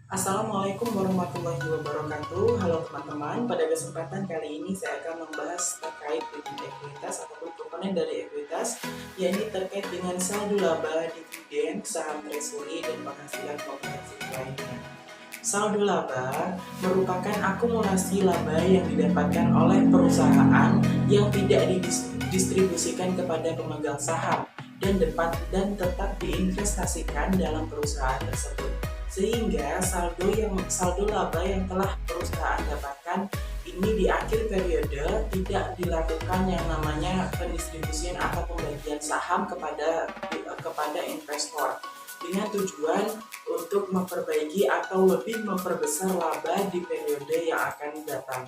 Assalamualaikum warahmatullahi wabarakatuh. Halo teman-teman, pada kesempatan kali ini saya akan membahas terkait dengan ekuitas ataupun komponen dari ekuitas, yakni terkait dengan saldo laba, dividen, saham treasury, dan penghasilan komprehensif lainnya. Saldo laba merupakan akumulasi laba yang didapatkan oleh perusahaan yang tidak didistribusikan kepada pemegang saham dan tetap diinvestasikan dalam perusahaan tersebut. Sehingga saldo laba yang telah perusahaan dapatkan ini di akhir periode tidak dilakukan yang namanya pendistribusian atau pembagian saham kepada investor dengan tujuan untuk memperbaiki atau lebih memperbesar laba di periode yang akan datang.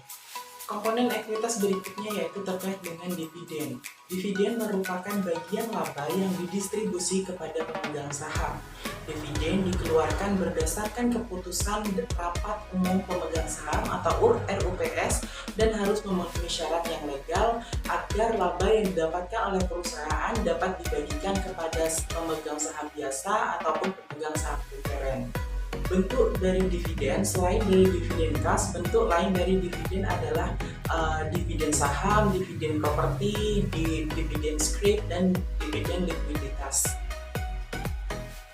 Komponen ekuitas berikutnya yaitu terkait dengan dividen. Dividen merupakan bagian laba yang didistribusi kepada pemegang saham. Dividen dikeluarkan berdasarkan keputusan rapat umum pemegang saham atau RUPS dan harus memenuhi syarat yang legal agar laba yang didapatkan oleh perusahaan dapat dibagikan kepada pemegang saham biasa ataupun pemegang saham preferen. Bentuk dari dividen, selain dari dividen kas, bentuk lain dari dividen adalah dividen saham, dividen properti, dividen scrip, dan dividen likuiditas.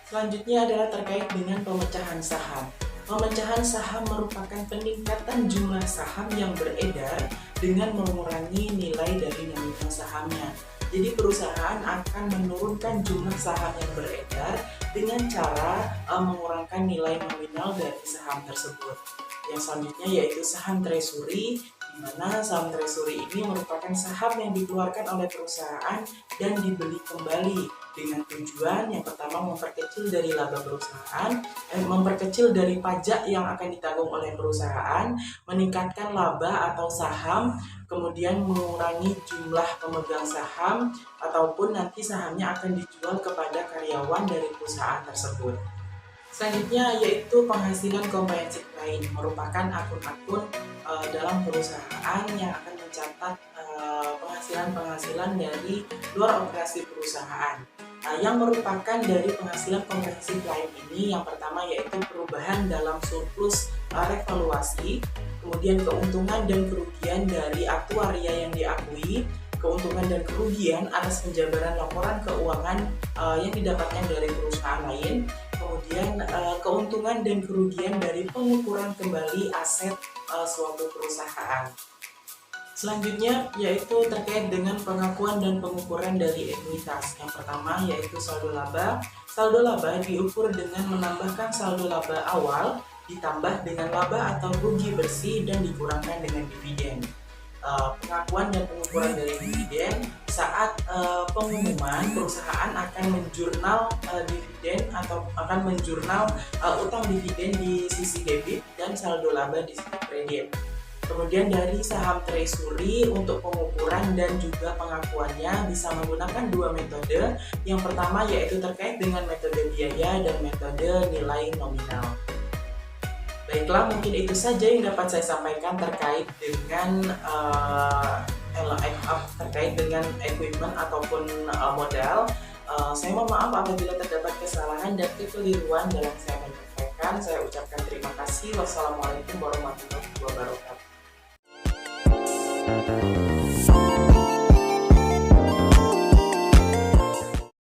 Selanjutnya adalah terkait dengan pemecahan saham. Pemecahan saham merupakan peningkatan jumlah saham yang beredar dengan mengurangi nilai dari nominal sahamnya. Jadi perusahaan akan menurunkan jumlah saham yang beredar dengan cara mengurangkan nilai nominal dari saham tersebut. Yang selanjutnya yaitu saham treasury, di mana saham treasury ini merupakan saham yang dikeluarkan oleh perusahaan dan dibeli kembali dengan tujuan yang pertama memperkecil dari laba perusahaan, memperkecil dari pajak yang akan ditanggung oleh perusahaan, meningkatkan laba atau saham, kemudian mengurangi jumlah pemegang saham ataupun nanti sahamnya akan dijual kepada karyawan dari perusahaan tersebut. Selanjutnya yaitu penghasilan komprehensif lain, merupakan akun-akun dalam perusahaan yang akan mencatat penghasilan dari luar operasi perusahaan. Yang merupakan dari penghasilan komprehensif lain ini yang pertama yaitu perubahan dalam surplus revaluasi, kemudian keuntungan dan kerugian dari aktuaria yang diakui, keuntungan dan kerugian atas penjabaran laporan keuangan yang didapatkan dari perusahaan lain, kemudian keuntungan dan kerugian dari pengukuran kembali aset suatu perusahaan. Selanjutnya yaitu terkait dengan pengakuan dan pengukuran dari ekuitas. Yang pertama yaitu saldo laba. Saldo laba diukur dengan menambahkan saldo laba awal ditambah dengan laba atau rugi bersih dan dikurangkan dengan dividen. Pengakuan dan pengukuran dari dividen saat pengumuman perusahaan akan menjurnal dividen atau akan menjurnal utang dividen di sisi debit dan saldo laba di sisi kredit. Kemudian dari saham treasury untuk pengukuran dan juga pengakuannya bisa menggunakan dua metode. Yang pertama yaitu terkait dengan metode biaya dan metode nilai nominal. Baiklah, mungkin itu saja yang dapat saya sampaikan terkait dengan equipment ataupun modal. Saya mohon maaf apabila terdapat kesalahan dan kekeliruan dalam saya menyampaikan. Saya ucapkan terima kasih. Wassalamualaikum warahmatullahi wabarakatuh.